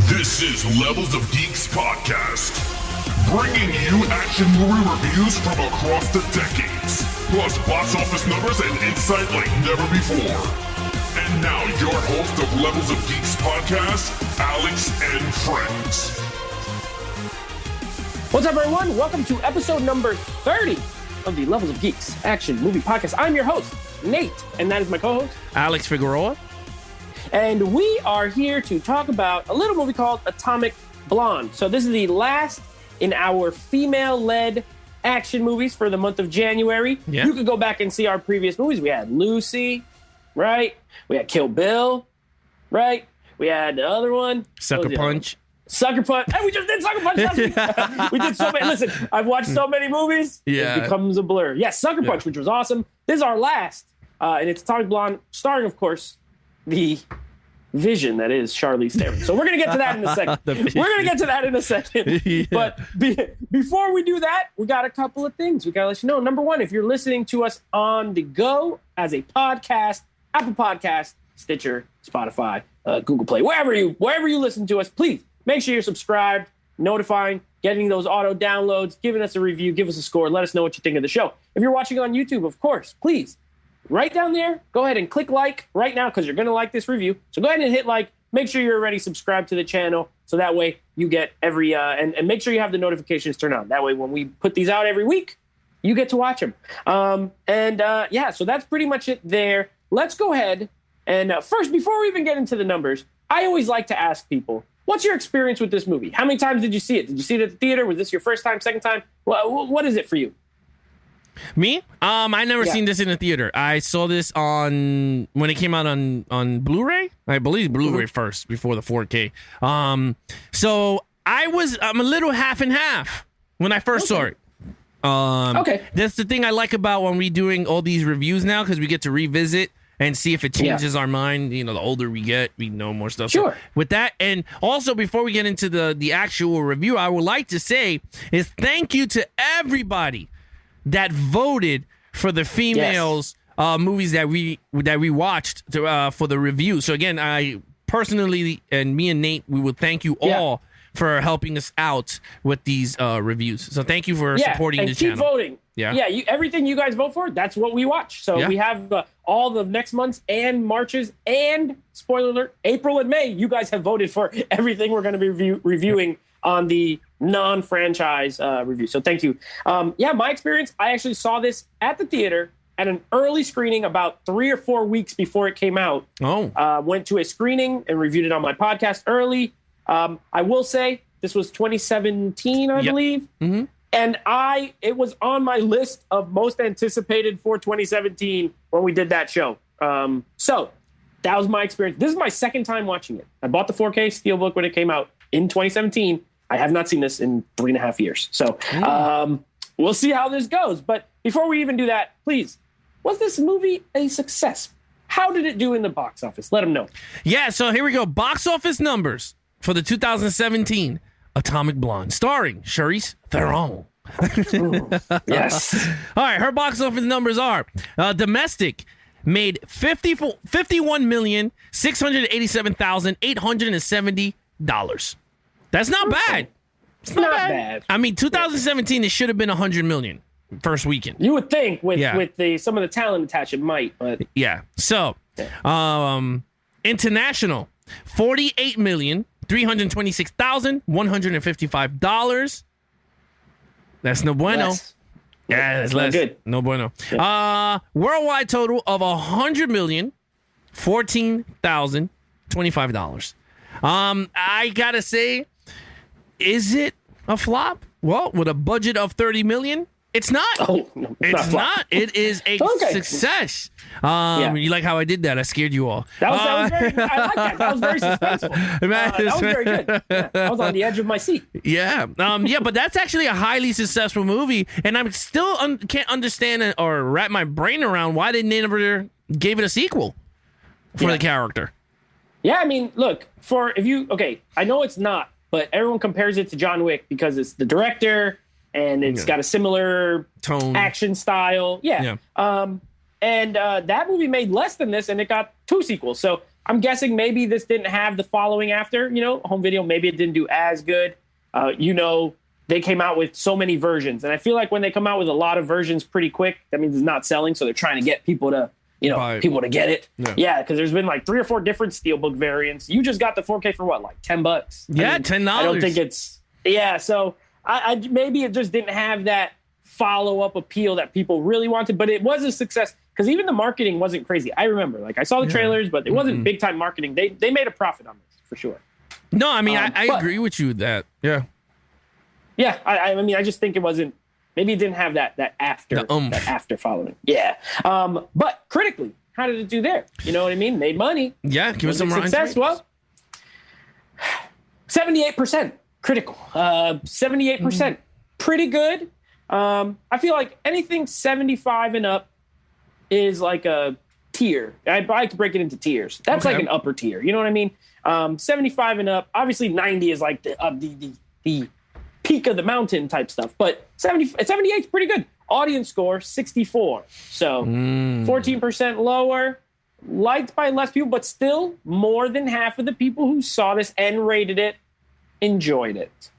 This is Levels of Geeks podcast, bringing you action movie reviews from across the decades, plus box office numbers and insight like never before. And now your host of Levels of Geeks podcast, Alex and Friends. What's up, everyone? Welcome to episode number 30 of the Levels of Geeks action movie podcast. I'm your host, Nate, and that is my co-host, Alex Figueroa. And we are here to talk about a little movie called Atomic Blonde. So this is the last in our female-led action movies for the month of January. Yeah. You could go back and see our previous movies. We had Lucy, right? We had Kill Bill, right? We had the other one. Sucker Punch. Sucker Punch. Hey, we just did Sucker Punch last week. We did so many. Listen, I've watched so many movies. Yeah. It becomes a blur. Yes, Sucker Punch, which was awesome. This is our last. And it's Atomic Blonde, starring, of course, the vision that is Charlize Theron. So we're going to get to that in a second. Yeah. But before we do that, we got a couple of things. We got to let you know. Number one, if you're listening to us on the go as a podcast, Apple Podcast, Stitcher, Spotify, Google Play, wherever you listen to us, please make sure you're subscribed, notifying, getting those auto downloads, giving us a review, give us a score, let us know what you think of the show. If you're watching on YouTube, of course, please, right down there, go ahead and click like right now because you're going to like this review. So go ahead and hit like. Make sure you're already subscribed to the channel so that way you get every and make sure you have the notifications turned on. That way when we put these out every week, you get to watch them. Yeah, so that's pretty much it there. Let's go ahead and first, before we even get into the numbers, I always like to ask people, what's your experience with this movie? How many times did you see it? Did you see it at the theater? Was this your first time, second time? What is it for you? Me? I never seen this in a theater. I saw this when it came out on Blu-ray. I believe Blu-ray first before the 4K. So I'm a little half and half when I first saw it. That's the thing I like about when we're doing all these reviews now, because we get to revisit and see if it changes our mind. You know, the older we get, we know more stuff. Sure. So with that, and also before we get into the actual review, I would like to say is thank you to everybody that voted for the females movies that we watched for the review. So again, I personally and me and Nate, we would thank you all for helping us out with these reviews. So thank you for supporting the channel. Keep voting. Everything you guys vote for, that's what we watch. So we have all the next months and Marches and, spoiler alert, April and May. You guys have voted for everything we're going to be reviewing on the non-franchise review. So thank you. My experience, I actually saw this at the theater at an early screening about 3 or 4 weeks before it came out. Went to a screening and reviewed it on my podcast early. I will say this was 2017, I believe. Mm-hmm. And it was on my list of most anticipated for 2017 when we did that show. So that was my experience. This is my second time watching it. I bought the 4K Steelbook when it came out in 2017. I have not seen this in 3.5 years. So we'll see how this goes. But before we even do that, please, was this movie a success? How did it do in the box office? Let them know. Yeah, so here we go. Box office numbers for the 2017 Atomic Blonde, starring Charlize Theron. Yes. All right, her box office numbers are domestic made $51,687,870. That's not bad. It's not bad. I mean, 2017, it should have been $100 million first weekend. You would think with some of the talent attached, it might, but So, international, $48,326,155. That's no bueno. That's less. Good. No bueno. Yeah. Worldwide total of $100,014,025. I gotta say, is it a flop? Well, with a budget of $30 million, it's not. Oh, no, it's not. It is a success. You like how I did that? I scared you all. That was very. I like that. That was very suspenseful. That was very good. Yeah, I was on the edge of my seat. Yeah. But that's actually a highly successful movie, and I'm still can't understand or wrap my brain around why they never gave it a sequel for the character. Yeah, I mean, look, I know it's not, but everyone compares it to John Wick because it's the director and it's got a similar tone, action style. Yeah. And that movie made less than this, and it got 2 sequels. So I'm guessing maybe this didn't have the following after, home video. Maybe it didn't do as good. They came out with so many versions. And I feel like when they come out with a lot of versions pretty quick, that means it's not selling. So they're trying to get people to, people to get it. Yeah, because there's been like 3 or 4 different Steelbook variants. You just got the 4K for what, like $10? Yeah, $10. I don't think it's, so I maybe it just didn't have that follow-up appeal that people really wanted, but it was a success because even the marketing wasn't crazy. I remember, like, I saw the trailers, but it wasn't big-time marketing. They made a profit on this, for sure. No, I mean, I agree with you with that. Yeah. Yeah, I mean, I just think it wasn't. Maybe it didn't have that after following. Yeah, but critically, how did it do there? You know what I mean? Made money. Yeah, give us some success. Well, 78% critical. 78%, pretty good. I feel like anything 75 and up is like a tier. I like to break it into tiers. That's like an upper tier. You know what I mean? 75 and up. Obviously, 90 is like the peak of the mountain type stuff, but 78 is pretty good. Audience score 64, so 14% lower, liked by less people, but still more than half of the people who saw this and rated it enjoyed it.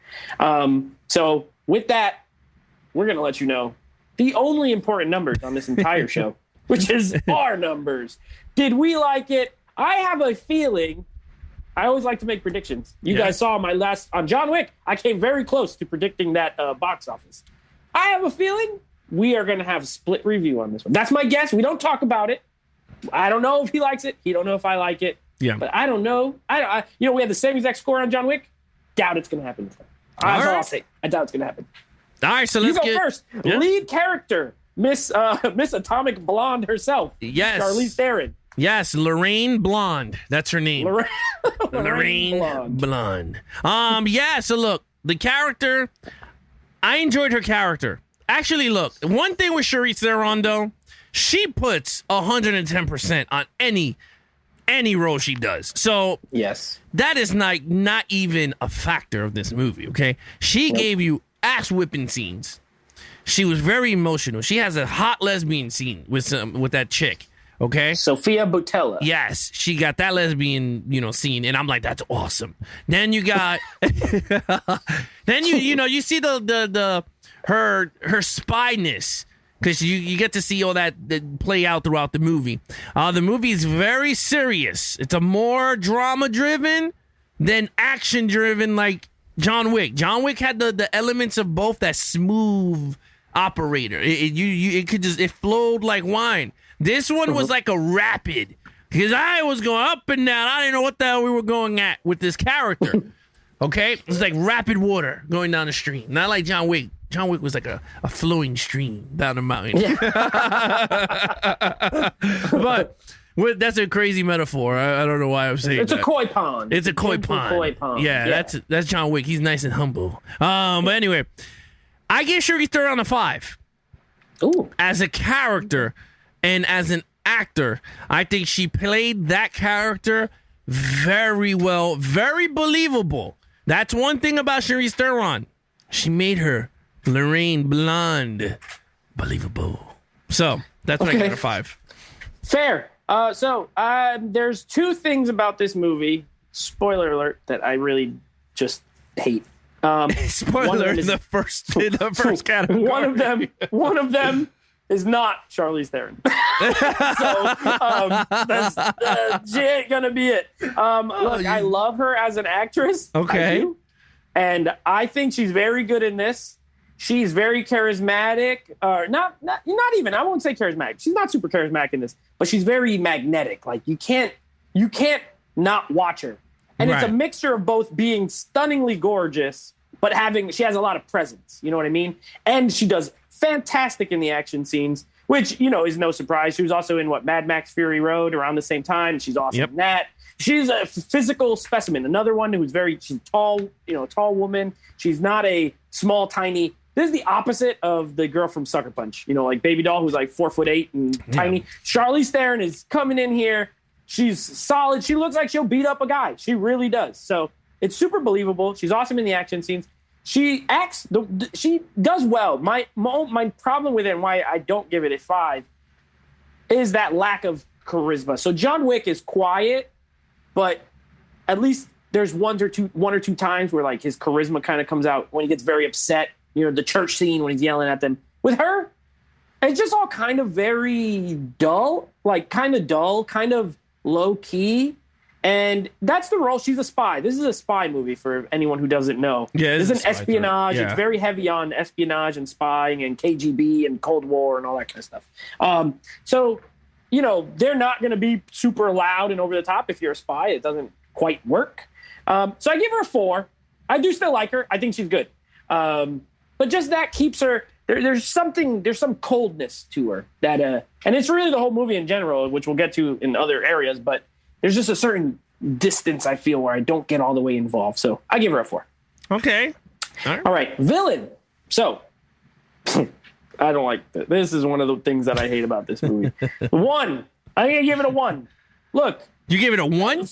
So with that, we're gonna let you know the only important numbers on this entire show, which is our numbers. Did we like it? I have a feeling. I always like to make predictions. You guys saw on John Wick, I came very close to predicting that box office. I have a feeling we are going to have a split review on this one. That's my guess. We don't talk about it. I don't know if he likes it. He don't know if I like it. Yeah. But I don't know. We have the same exact score on John Wick. Doubt it's going to happen this time. That's all I'll say. I doubt it's going to happen. All right, so let's go first. Yeah. Lead character, Miss Atomic Blonde herself. Yes. Charlize Theron. Yes, Lorraine Blonde. That's her name. Lorraine Blonde. So look, the character, I enjoyed her character. Actually, look, one thing with Charlize Theron, though, she puts 110% on any role she does. So yes, that is not even a factor of this movie, okay? She gave you ass-whipping scenes. She was very emotional. She has a hot lesbian scene with that chick. Okay. Sophia Boutella. Yes, she got that lesbian, scene, and I'm like, that's awesome. Then you got, then you see the her spyness because you get to see all that play out throughout the movie. The movie is very serious. It's a more drama driven than action driven, like John Wick. John Wick had the elements of both that smooth operator. It flowed like wine. This one was like a rapid because I was going up and down. I didn't know what the hell we were going at with this character. Okay? It was like rapid water going down the stream. Not like John Wick. John Wick was like a flowing stream down the mountain. Yeah. But that's a crazy metaphor. I don't know why I'm saying it's that. A koi pond. It's a koi pond. Yeah, that's John Wick. He's nice and humble. But anyway, I give Charlize Theron a 5. Ooh. As a character and as an actor, I think she played that character very well, very believable. That's one thing about Charlize Theron. She made her Lorraine Blonde believable. So that's what I give her 5. Fair. So there's 2 things about this movie, spoiler alert, that I really just hate. Spoiler in the first category. One of them is not Charlize Theron. She ain't gonna be it. I love her as an actress. Okay. I do. And I think she's very good in this. She's very charismatic. Not even. I won't say charismatic. She's not super charismatic in this, but she's very magnetic. Like you can't not watch her. And It's a mixture of both being stunningly gorgeous, but she has a lot of presence. You know what I mean? And she does fantastic in the action scenes, which, is no surprise. She was also in Mad Max Fury Road around the same time. She's awesome in that. She's a physical specimen. Another one who's she's tall, tall woman. She's not a small, tiny. This is the opposite of the girl from Sucker Punch, like Baby Doll, who's like 4'8" and tiny. Charlize Theron is coming in here. She's solid. She looks like she'll beat up a guy. She really does. So it's super believable. She's awesome in the action scenes. She acts. She does well. My problem with it and why I don't give it a 5 is that lack of charisma. So John Wick is quiet, but at least there's one or two times where like his charisma kind of comes out when he gets very upset. You know, the church scene when he's yelling at them. With her, it's just all kind of very dull, kind of low key. And that's the role. She's a spy. This is a spy movie for anyone who doesn't know. Yeah, this is an espionage. Yeah. It's very heavy on espionage and spying and KGB and Cold War and all that kind of stuff. So, you know, they're not going to be super loud and over the top. If you're a spy, it doesn't quite work. So I give her a 4. I do still like her. I think she's good. But just that keeps her. There's some coldness to her that, and it's really the whole movie in general, which we'll get to in other areas. But there's just a certain distance I feel where I don't get all the way involved. So I give her a 4. Okay. All right. Villain. So I don't like this. This is one of the things that I hate about this movie. 1. I'm gonna give it a 1. Look. You gave it a 1?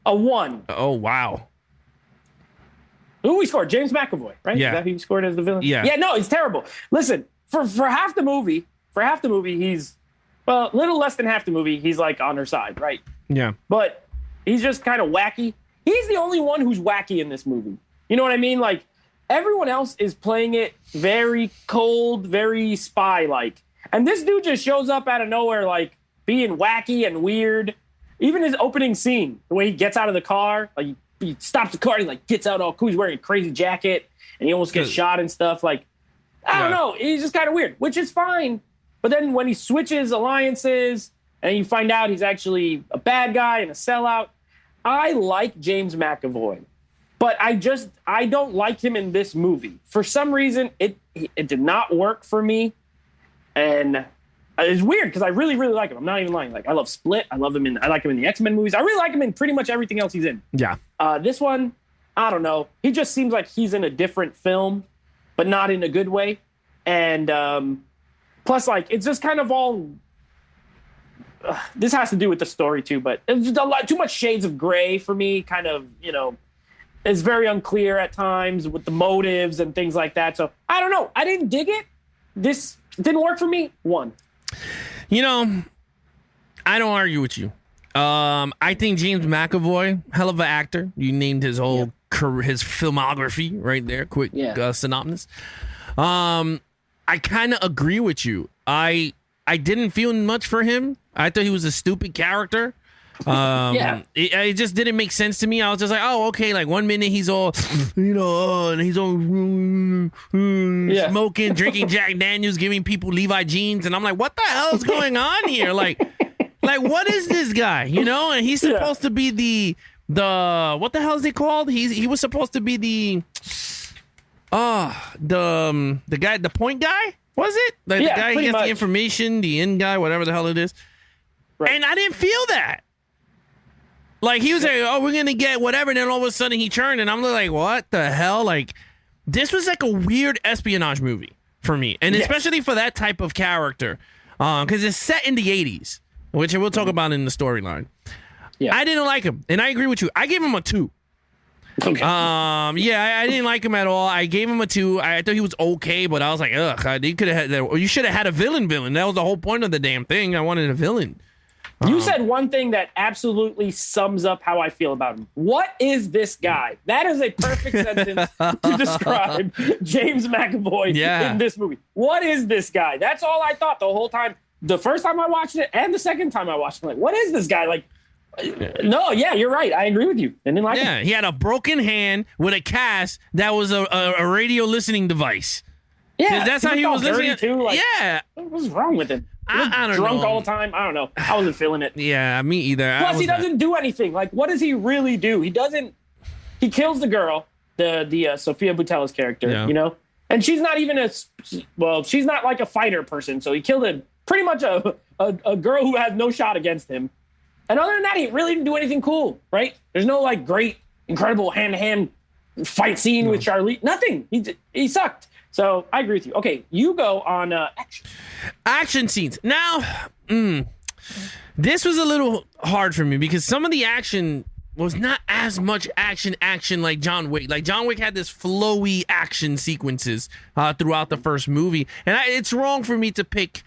A 1. Oh wow. Who we scored? James McAvoy, right? Yeah. Is that who you scored as the villain? Yeah. Yeah, no, it's terrible. Listen, for half the movie, he's, well, a little less than half the movie, he's like on her side, right? Yeah. But he's just kind of wacky. He's the only one who's wacky in this movie. You know what I mean? Like, everyone else is playing it very cold, very spy-like. And this dude just shows up out of nowhere, like, being wacky and weird. Even his opening scene, the way he gets out of the car, like, he stops the car and he like gets out all cool. He's wearing a crazy jacket and he almost gets shot and stuff. Like, I don't know. He's just kind of weird, which is fine. But then when he switches alliances and you find out he's actually a bad guy and a sellout, I like James McAvoy, but I don't like him in this movie. For some reason, it did not work for me. And it's weird because I really, really like him. I'm not even lying. Like, I love Split. I like him in the X-Men movies. I really like him in pretty much everything else he's in. Yeah. This one, I don't know. He just seems like he's in a different film, but not in a good way. And plus, like, it's just kind of all. This has to do with the story too, but it's just a lot too much shades of gray for me. Kind of, you know, it's very unclear at times with the motives and things like that. So I don't know. I didn't dig it. This didn't work for me. 1. You know, I don't argue with you. I think James McAvoy, hell of an actor. You named his whole career, his filmography right there. Quick synopsis. I kind of agree with you. I didn't feel much for him. I thought he was a stupid character. It just didn't make sense to me. I was just like, oh, okay. Like 1 minute he's all, you know, and he's all smoking, drinking Jack Daniels, giving people Levi jeans, and I'm like, what the hell is going on here? Like what is this guy? You know, and he's supposed to be the what the hell is he called? He was supposed to be the guy, the point guy. Was it like the guy who gets the information, the end guy, whatever the hell it is? Right. And I didn't feel that. Like, he was like, oh, we're going to get whatever. And then all of a sudden he turned and I'm like, what the hell? Like, this was like a weird espionage movie for me. And especially for that type of character. Because it's set in the 80s, which we'll talk about in the storyline. Yeah. I didn't like him. And I agree with you. I gave him a 2. Okay. I didn't like him at all. I gave him a 2. I thought he was okay, but I was like, ugh, you could have had, you should have had a villain. That was the whole point of the damn thing. I wanted a villain. You said one thing that absolutely sums up how I feel about him. What is this guy? That is a perfect sentence to describe James McAvoy in this movie. What is this guy? That's all I thought the whole time. The first time I watched it and the second time I watched it, I'm like, what is this guy? Like, no, you're right. I agree with you. I didn't like him. He had a broken hand with a cast that was a radio listening device. Yeah, that's how he was listening too. Like, yeah, what was wrong with him? I don't drunk know. all the time. I don't know. I wasn't feeling it. Yeah, me either. Plus, he doesn't do anything. Like, what does he really do? He doesn't. He kills the girl, the Sophia Boutella's character. You know, and she's not even she's not like a fighter person. So he killed pretty much a girl who has no shot against him. And other than that, he really didn't do anything cool. Right? There's no like great, incredible hand-to-hand fight scene with Charlie. Nothing. He sucked. So I agree with you. Okay, you go on action scenes. Now, this was a little hard for me because some of the action was not as much action like John Wick. Like, John Wick had this flowy action sequences throughout the first movie. And it's wrong for me to pick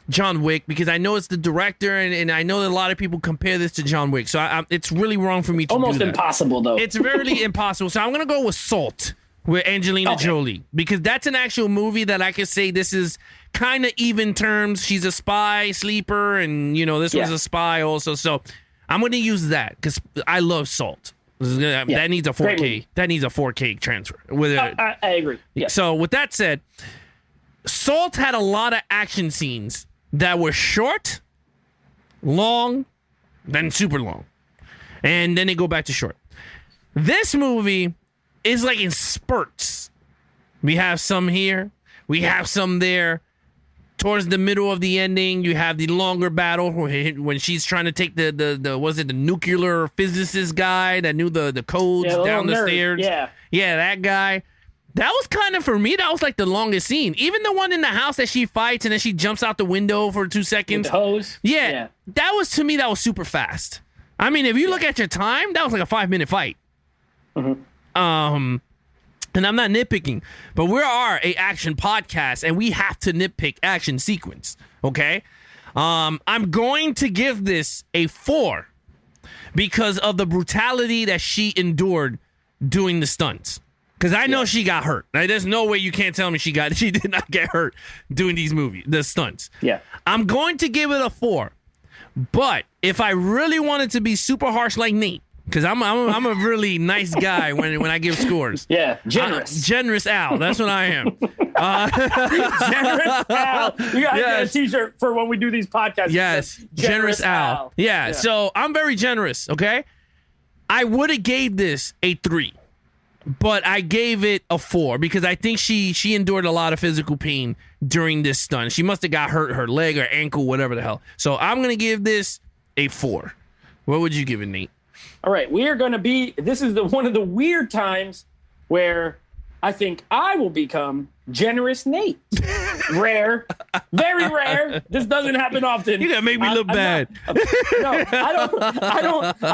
John Wick because I know it's the director, and I know that a lot of people compare this to John Wick. So it's really wrong for me to almost do that. Impossible, though. It's really impossible. So I'm going to go with Salt with Angelina Jolie because that's an actual movie that I could say this is kind of even terms. She's a spy sleeper, and this was a spy also. So I'm going to use that because I love Salt. That needs a 4K. That needs a 4K transfer. I agree. Yeah. So with that said, Salt had a lot of action scenes that were short, long, then super long, and then they go back to short. This movie is like in spurts. We have some here, we have some there. Towards the middle of the ending, you have the longer battle when she's trying to take the nuclear physicist guy that knew the codes down the stairs. Yeah, that guy. That was kind of, for me, that was like the longest scene. Even the one in the house that she fights and then she jumps out the window for 2 seconds. With the hose. Yeah, that was, to me, that was super fast. I mean, if you look at your time, that was like a 5-minute fight. Mm-hmm. And I'm not nitpicking, but we are a action podcast, and we have to nitpick action sequence, okay? I'm going to give this a 4 because of the brutality that she endured doing the stunts. Because I know she got hurt. Like, there's no way you can't tell me she did not get hurt doing the stunts. Yeah. I'm going to give it a 4. But if I really wanted to be super harsh like Nate, because I'm a really nice guy when I give scores. Yeah, generous. Generous Al. That's what I am. Generous Al. You got to get a t-shirt for when we do these podcasts. Yes, generous Al. Yeah, so I'm very generous, okay? I would have gave this a 3. But I gave it a 4 because I think she endured a lot of physical pain during this stunt. She must have got hurt her leg or ankle, whatever the hell. So I'm going to give this a 4. What would you give it, Nate? All right, we are going to be, this is one of the weird times where I think I will become generous Nate. Rare, very rare. This doesn't happen often. You gotta make me look bad. I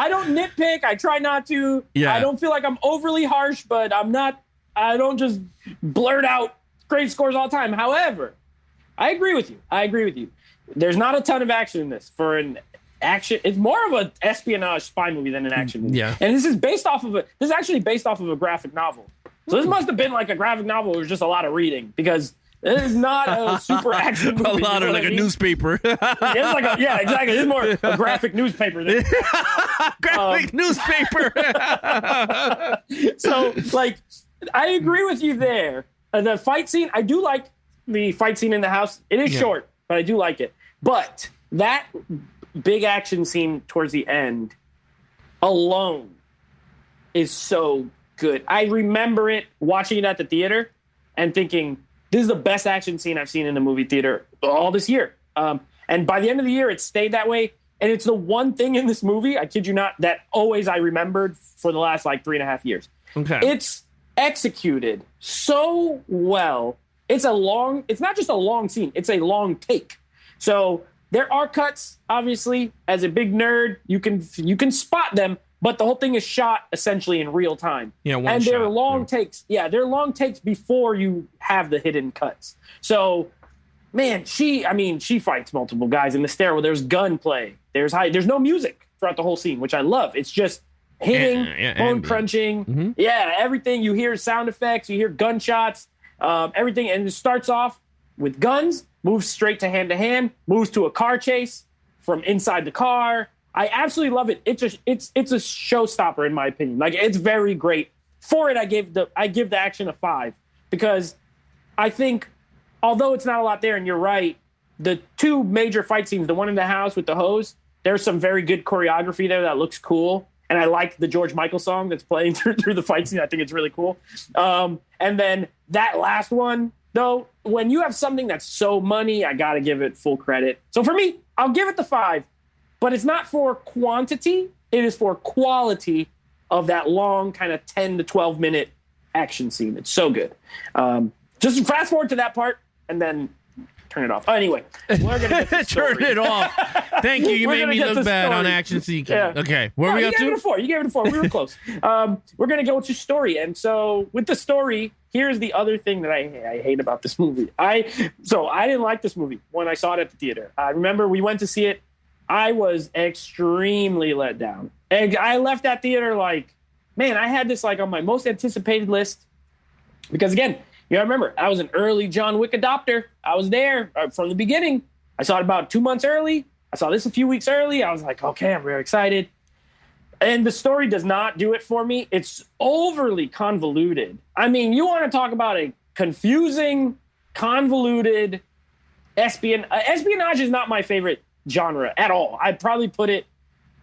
don't nitpick. I try not to. Yeah. I don't feel like I'm overly harsh, but I don't just blurt out great scores all the time. However, I agree with you. There's not a ton of action in this for an action. It's more of an espionage spy movie than an action movie. Yeah. And this is actually based off of a graphic novel. So this must have been like a graphic novel. It was just a lot of reading because it is not a super action movie. A lot of like a newspaper. It's like exactly. It's more a graphic newspaper than graphic newspaper. So, like, I agree with you there. The fight scene, I do like the fight scene in the house. It is short, but I do like it. But that big action scene towards the end alone is so good. I remember watching it at the theater and thinking, this is the best action scene I've seen in a movie theater all this year. And by the end of the year, it stayed that way. And it's the one thing in this movie, I kid you not, that always I remembered for the last like 3.5 years. Okay. It's executed so well. It's not just a long scene, it's a long take. So there are cuts, obviously. As a big nerd, you can spot them, but the whole thing is shot essentially in real time. Yeah, and they're long takes. Yeah, they're long takes before you have the hidden cuts. So, man, she fights multiple guys in the stairwell. There's gunplay. There's no music throughout the whole scene, which I love. It's just hitting, bone crunching. Mm-hmm. Yeah, everything. You hear sound effects. You hear gunshots. Everything, and it starts off with guns, moves straight to hand, moves to a car chase from inside the car. I absolutely love it. It's a showstopper in my opinion. Like, it's very great. For it, I give the action a 5 because I think, although it's not a lot there, and you're right, the two major fight scenes, the one in the house with the hose, there's some very good choreography there that looks cool. And I like the George Michael song that's playing through the fight scene. I think it's really cool. And then that last one, though, when you have something that's so money, I got to give it full credit. So for me, I'll give it the 5. But it's not for quantity. It is for quality of that long kind of 10 to 12 minute action scene. It's so good. Just fast forward to that part, and then turn it off. Anyway, we're gonna get the story. Turn it off. Thank you. You We're made gonna me get look the bad on story. action seeking. Yeah. Okay, where are we you up gave it a to? 4. You gave it a 4. We were close. We're gonna go to story, and so with the story, here's the other thing that I hate about this movie. I didn't like this movie when I saw it at the theater. I remember we went to see it. I was extremely let down. And I left that theater like, man, I had this like on my most anticipated list. Because again, I remember I was an early John Wick adopter. I was there from the beginning. I saw it about 2 months early. I saw this a few weeks early. I was like, okay, I'm very excited. And the story does not do it for me. It's overly convoluted. I mean, you want to talk about a confusing, convoluted espionage is not my favorite genre at all. I'd probably put it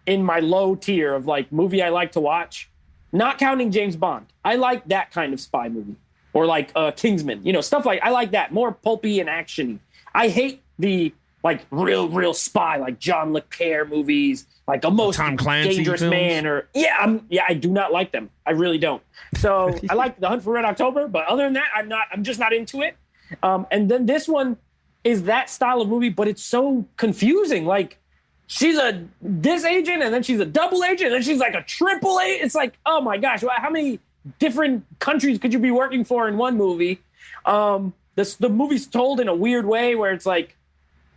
in my low tier of like movie I like to watch, not counting James Bond. I like that kind of spy movie, or like Kingsman, stuff like, I like that, more pulpy and actiony. I hate the like real spy, like John Le Carre movies, like a most Tom Clancy dangerous films? man, or I do not like them. I really don't. So I like The Hunt for Red October, but other than that, I'm just not into it. And then this one is that style of movie, but it's so confusing. Like she's this agent, and then she's a double agent, and then she's like a triple agent. It's like, oh my gosh, how many different countries could you be working for in one movie? The movie's told in a weird way where it's like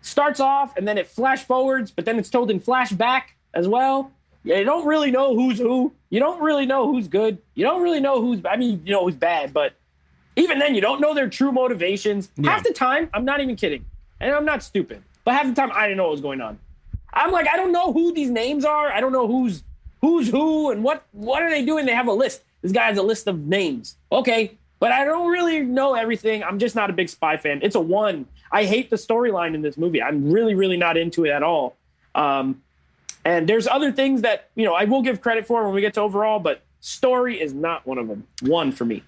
starts off and then it flash forwards, but then it's told in flashback as well. Yeah, you don't really know who's who. You don't really know who's good. You don't really know who's bad, but even then you don't know their true motivations. Yeah. Half the time, I'm not even kidding. And I'm not stupid. But half the time I didn't know what was going on. I'm like, I don't know who these names are. I don't know who's who and what are they doing? They have a list. This guy has a list of names. Okay. But I don't really know everything. I'm just not a big spy fan. It's a 1. I hate the storyline in this movie. I'm really, really not into it at all. And there's other things that, I will give credit for when we get to overall, but story is not one of them. 1 for me.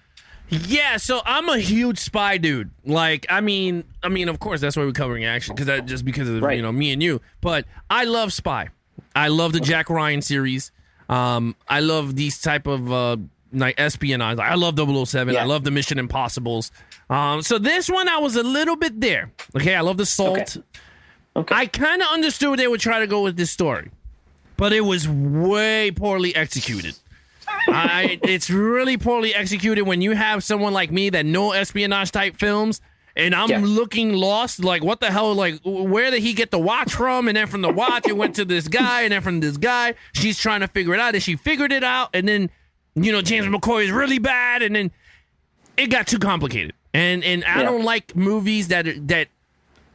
Yeah, so I'm a huge spy dude. Like, I mean, of course, that's why we're covering action, because of Right. me and you. But I love spy. I love the Jack Ryan series. I love these type of like espionage. I love 007. Yeah. I love the Mission Impossibles. So this one, I was a little bit there. Okay, I love the salt. Okay. I kind of understood what they would try to go with this story, but it was way poorly executed. It's really poorly executed when you have someone like me that know espionage type films, and I'm looking lost. Like, what the hell? Like, where did he get the watch from? And then from the watch, it went to this guy, and then from this guy, she's trying to figure it out. And she figured it out, and then, James McCoy is really bad, and then it got too complicated. And I don't like movies that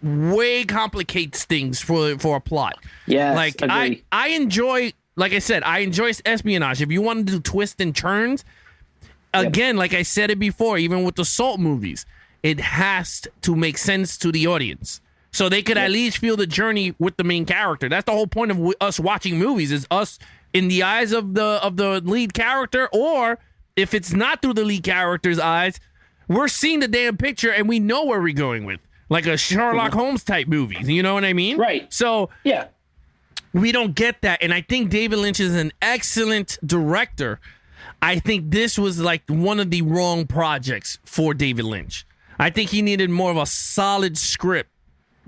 way complicates things for a plot. Yeah, like agree. I enjoy. Like I said, I enjoy espionage. If you want to do twists and turns, again, like I said it before, even with the Salt movies, it has to make sense to the audience. So they could at least feel the journey with the main character. That's the whole point of us watching movies, is us in the eyes of the lead character, or if it's not through the lead character's eyes, we're seeing the damn picture and we know where we're going with. Like a Sherlock Holmes type movie. You know what I mean? Right. So Yeah. we don't get that. And I think David Leitch is an excellent director. I think this was like one of the wrong projects for David Leitch. I think he needed more of a solid script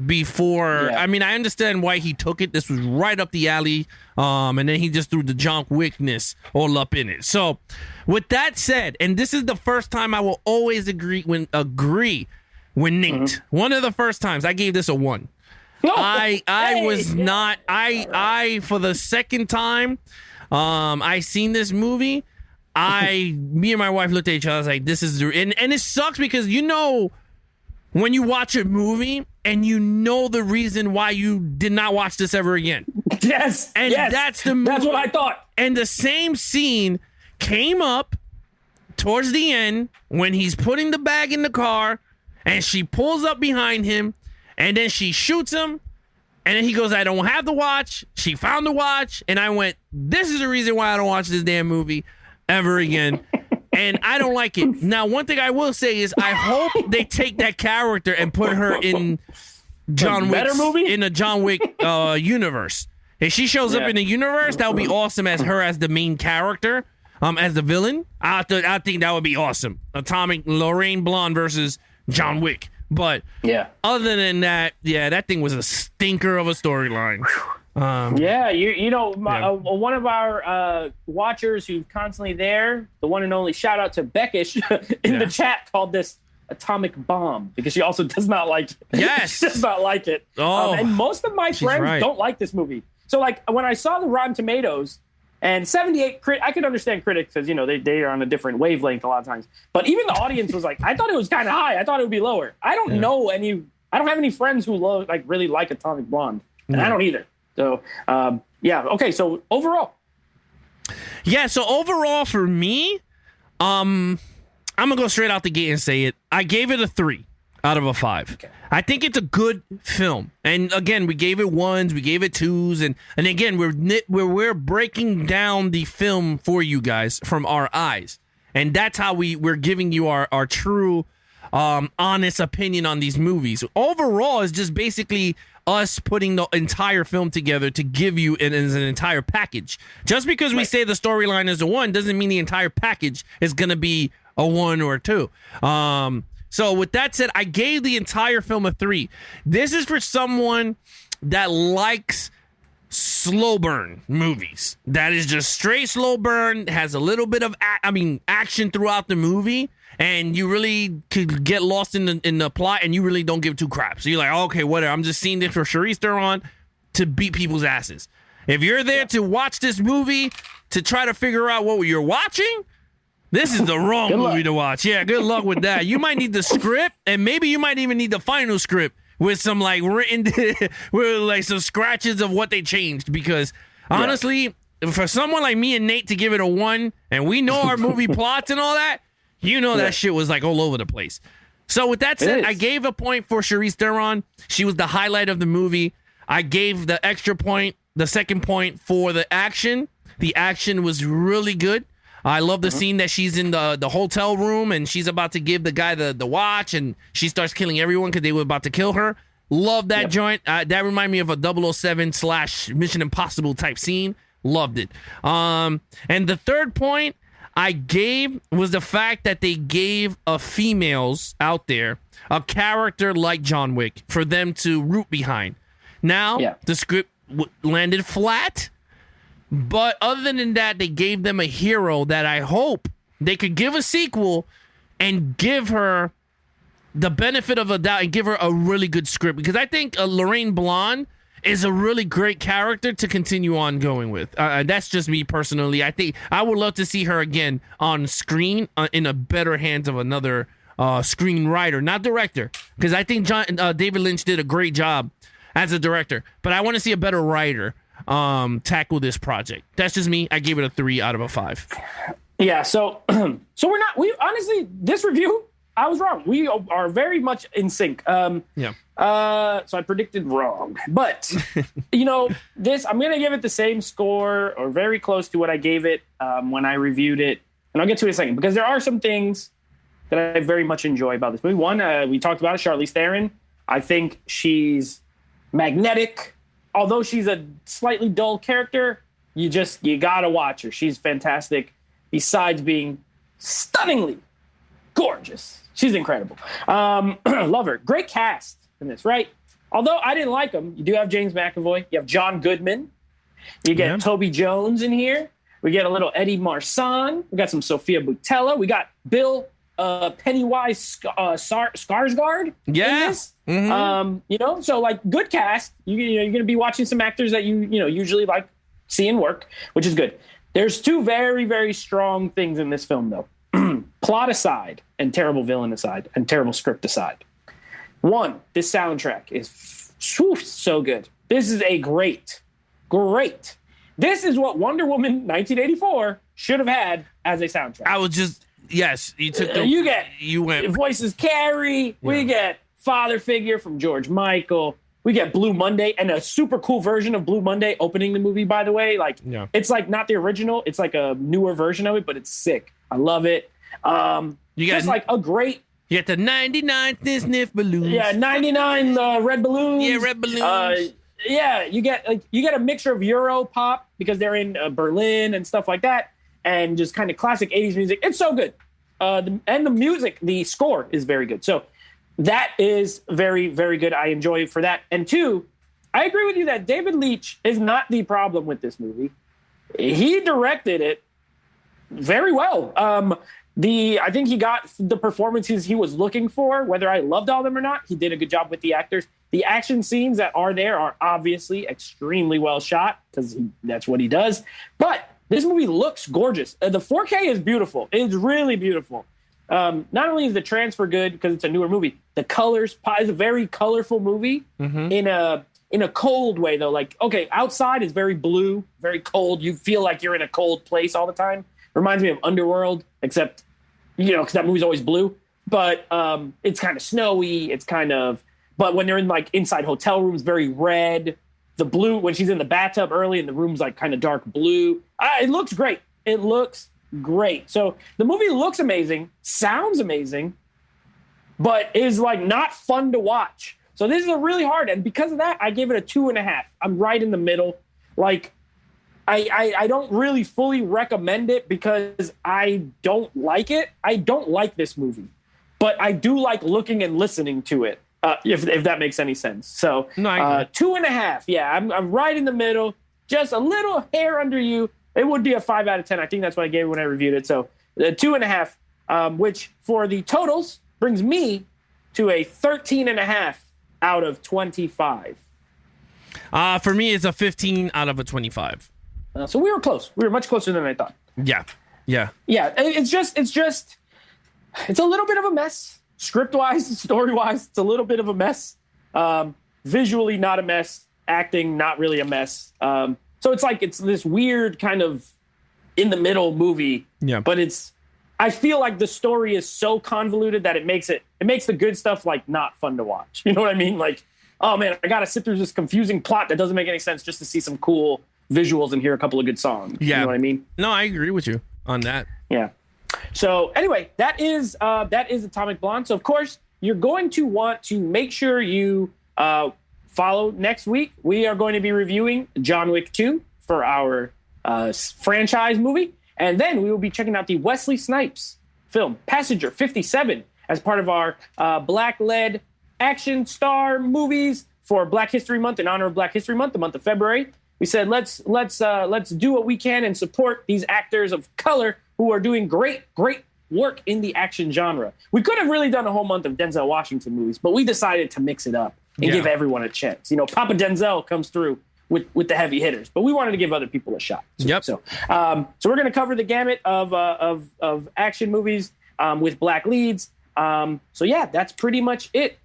before. Yeah. I mean, I understand why he took it. This was right up the alley. And then he just threw the John Wickness all up in it. So with that said, and this is the first time I will always agree with Nate. One of the first times I gave this a 1. No. I was not. I for the second time, I seen this movie. Me and my wife looked at each other. I was like, "This is," and it sucks because when you watch a movie and you know the reason why you did not watch this ever again. Yes, And that's the movie. That's what I thought. And the same scene came up towards the end when he's putting the bag in the car, and she pulls up behind him. And then she shoots him, and then he goes, I don't have the watch. She found the watch, and I went, this is the reason why I don't watch this damn movie ever again. And I don't like it. Now, one thing I will say is I hope they take that character and put her in John Wick's, movie? in a John Wick universe. If she shows up in the universe, that would be awesome as her as the main character, as the villain. I think that would be awesome. Atomic Blonde versus John Wick. But other than that, that thing was a stinker of a storyline. One of our watchers who's constantly there, the one and only, shout out to Beckish in the chat, called this atomic bomb because she also does not like it. Yes. She does not like it. And most of my friends don't like this movie. So like when I saw the Rotten Tomatoes and 78, I could understand critics because, they are on a different wavelength a lot of times. But even the audience was like, I thought it was kind of high. I thought it would be lower. I don't have any friends who really like Atomic Blonde. And I don't either. So, okay. So overall. Yeah. So overall for me, I'm going to go straight out the gate and say it. I gave it a 3 out of a 5. Okay. I think it's a good film. And again, we gave it 1s, we gave it 2s. And again, we're breaking down the film for you guys from our eyes. And that's how we're giving you our true, honest opinion on these movies. Overall, it's just basically us putting the entire film together to give you as an entire package. Just because we say the storyline is a 1 doesn't mean the entire package is going to be a 1 or a 2. So with that said, I gave the entire film a 3. This is for someone that likes slow burn movies. That is just straight slow burn, has a little bit of action throughout the movie, and you really could get lost in the plot, and you really don't give two craps. So you're like, okay, whatever. I'm just seeing this for Charlize Theron to beat people's asses. If you're there to watch this movie to try to figure out what you're watching, this is the wrong movie to watch. Yeah, good luck with that. You might need the script, and maybe you might even need the final script with some written, with some scratches of what they changed. Because honestly, for someone like me and Nate to give it a 1, and we know our movie plots and all that, that shit was all over the place. So with that said, I gave a point for Charlize Theron. She was the highlight of the movie. I gave the extra point, the second point, for the action. The action was really good. I love the scene that she's in the hotel room and she's about to give the guy the watch and she starts killing everyone because they were about to kill her. Love that joint. That reminded me of a 007/Mission Impossible type scene. Loved it. And the third point I gave was the fact that they gave females out there a character like John Wick for them to root behind. Now, the script landed flat. But other than that, they gave them a hero that I hope they could give a sequel and give her the benefit of a doubt and give her a really good script. Because I think Lorraine Blonde is a really great character to continue on going with. That's just me personally. I think I would love to see her again on screen in a better hands of another screenwriter, not director. Because I think David Leitch did a great job as a director. But I want to see a better writer tackle this project. That's just me. I gave it a 3 out of a 5. Yeah, so we honestly, this review, I was wrong. We are very much in sync. So I predicted wrong. But this, I'm gonna give it the same score or very close to what I gave it when I reviewed it. And I'll get to it in a second because there are some things that I very much enjoy about this movie. One, we talked about it, Charlize Theron. I think she's magnetic. Although she's a slightly dull character, you gotta watch her. She's fantastic. Besides being stunningly gorgeous, she's incredible. Love her. Great cast in this, right? Although I didn't like them, you do have James McAvoy. You have John Goodman. You get Toby Jones in here. We get a little Eddie Marsan. We got some Sophia Boutella. We got Bill Pennywise Skarsgård. Yes. So good cast. You're going to be watching some actors that you usually like seeing work, which is good. There's two very, very strong things in this film, though. Plot aside, and terrible villain aside, and terrible script aside. One, this soundtrack is so good. This is a great. This is what Wonder Woman 1984 should have had as a soundtrack. I was just. Yes, you took the. You went. Voices Carrie. Yeah. We get Father Figure from George Michael. We get Blue Monday and a super cool version of Blue Monday opening the movie. By the way, it's not the original. It's like a newer version of it, but it's sick. I love it. You got a great. You get the 99 sniff balloons. Yeah, 99 red balloons. Yeah, red balloons. You get a mixture of Euro pop because they're in Berlin and stuff like that. And just kind of classic 80s music. It's so good. And the music, the score is very good. So that is very, very good. I enjoy it for that. And two, I agree with you that David Leitch is not the problem with this movie. He directed it very well. I think he got the performances he was looking for, whether I loved all of them or not. He did a good job with the actors. The action scenes that are there are obviously extremely well shot because that's what he does. But this movie looks gorgeous. The 4K is beautiful. It's really beautiful. Not only is the transfer good because it's a newer movie, the colors is a very colorful movie in a cold way, though. Like, okay, outside is very blue, very cold. You feel like you're in a cold place all the time. Reminds me of Underworld, except, because that movie's always blue. But it's kind of snowy. But when they're in, like, inside hotel rooms, very red. The blue, when she's in the bathtub early and the room's, like, kind of dark blue. It looks great. It looks great. So the movie looks amazing, sounds amazing, but is, like, not fun to watch. So this is a really hard, and because of that, I gave it a 2.5. I'm right in the middle. Like, I don't really fully recommend it because I don't like it. I don't like this movie, but I do like looking and listening to it, if that makes any sense. So no, 2.5. Yeah, I'm right in the middle, just a little hair under you. It would be a 5 out of 10. I think that's what I gave it when I reviewed it. So 2.5, which for the totals brings me to a 13.5 out of 25. For me, it's a 15 out of a 25. So we were close. We were much closer than I thought. Yeah. It's a little bit of a mess. Script-wise, story-wise, it's a little bit of a mess. Visually, not a mess. Acting, not really a mess. So it's this weird kind of in-the-middle movie. Yeah. But I feel like the story is so convoluted that it makes the good stuff, like, not fun to watch. You know what I mean? Like, oh, man, I got to sit through this confusing plot that doesn't make any sense just to see some cool visuals and hear a couple of good songs. Yeah. You know what I mean? No, I agree with you on that. Yeah. So anyway, that is Atomic Blonde. So of course, you're going to want to make sure you follow next week. We are going to be reviewing John Wick 2 for our franchise movie. And then we will be checking out the Wesley Snipes film, Passenger 57, as part of our Black-led action star movies for Black History Month, in honor of Black History Month, the month of February. We said, let's do what we can and support these actors of color who are doing great work in the action genre. We could have really done a whole month of Denzel Washington movies, but we decided to mix it up and give everyone a chance. Papa Denzel comes through with the heavy hitters, but we wanted to give other people a shot. So we're going to cover the gamut of action movies with black leads. That's pretty much it.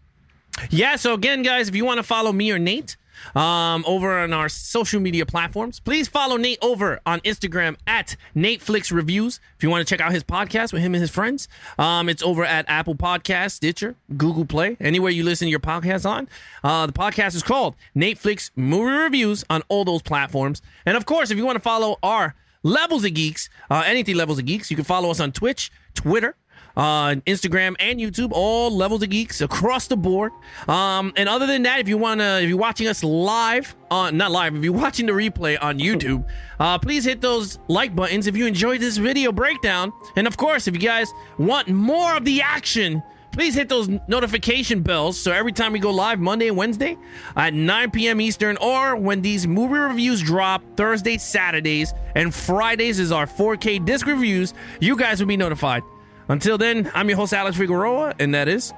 Yeah. So again, guys, if you want to follow me or Nate over on our social media platforms, please follow Nate over on Instagram at NateFlixReviews. If you want to check out his podcast with him and his friends, it's over at Apple Podcasts, Stitcher, Google Play, anywhere you listen to your podcast on. The podcast is called Netflix Movie Reviews on all those platforms. And of course, if you want to follow our Levels of Geeks, anything Levels of Geeks, you can follow us on Twitch, Twitter, Instagram and YouTube, all Levels of Geeks across the board. And other than that, if you're watching us live, if you're watching the replay on YouTube, please hit those like buttons if you enjoyed this video breakdown. And of course, if you guys want more of the action, please hit those notification bells so every time we go live Monday and Wednesday at 9 p.m. Eastern, or when these movie reviews drop Thursdays, Saturdays, and Fridays is our 4K disc reviews, you guys will be notified. Until then, I'm your host, Alex Figueroa, and that is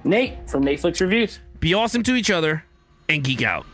Nate from Netflix Reviews. Be awesome to each other and geek out.